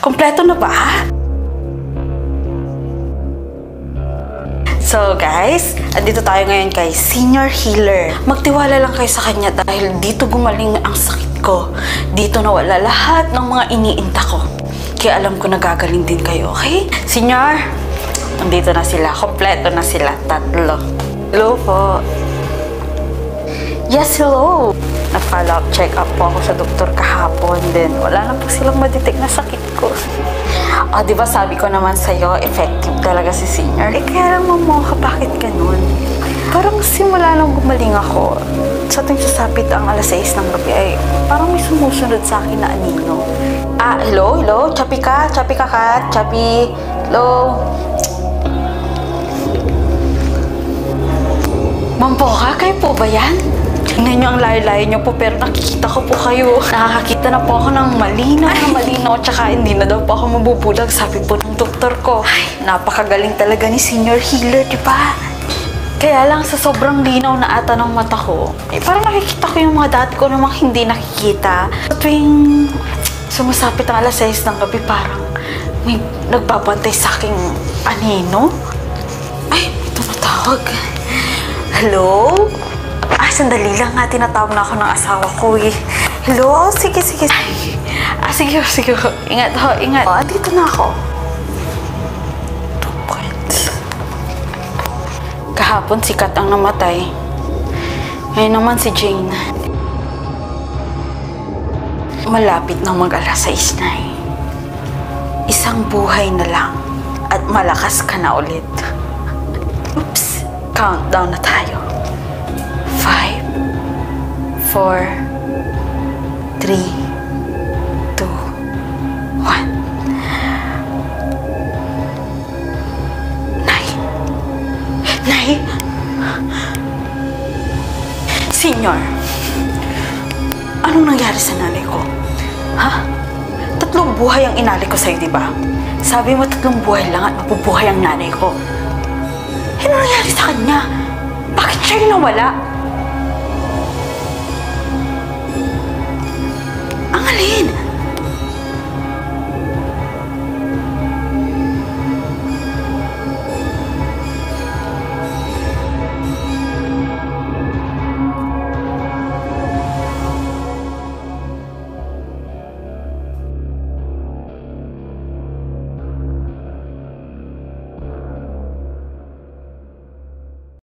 Kompleto na ba? So guys, andito tayo ngayon kay Senior Healer. Magtiwala lang kayo sa kanya dahil dito gumaling ang sakit ko. Dito nawala lahat ng mga iniinda ko. Kaya alam ko na gagaling din kayo, okay? Senior, andito na sila. Kompleto na sila. Tatlo. Hello po. Yes, hello. Nag-follow up check-up po ako sa doktor kahapon din. Wala na po silang madetect na sakit ko. Diba sabi ko naman sa'yo, effective talaga si Senior. Kaya lang mamoka, bakit ganun? Parang simula nang gumaling ako, sa tuwing sasapit ang alas 6 ng gabi ay parang may sumusunod sa akin na anino. Hello? Chappy ka? Chappy ka, Kat? Chappy? Hello? Mampoka, kayo po ba yan? Tingnan nyo ang layo-layo nyo po, pero nakikita ko po kayo. Nakakakita na po ako ng malinaw, tsaka hindi na daw po ako mabubulag, sabi po ng doktor ko. Ay, napakagaling talaga ni Senior Healer, di ba? Kaya lang sa sobrang linaw na ata ng mata ko, parang nakikita ko yung mga dati ko namang hindi nakikita. Sa tuwing sumasapit ang alas 6 ng gabi, parang may nagbabantay sa aking anino. Ay, ito matawag. Hello? Sandali lang nga, tinatawag na ako ng asawa ko eh. Hello? Sige. Sige. Ingat ho, ingat. Dito na ako. 2 points. Kahapon si Kat ang namatay. Ngayon naman si Jane. Malapit na mag-alas 6 na eh. Isang buhay na lang at malakas ka na ulit. Oops. Countdown na tayo. 5, 4, 3, 2, 1. Nay! Senior, anong nangyari sa nanay ko? Ha? 3 buhay ang inali ko sa'yo, diba? Sabi mo 3 buhay lang at mabubuhay ang nanay ko. Ano nangyari sa kanya? Bakit siya yung nawala?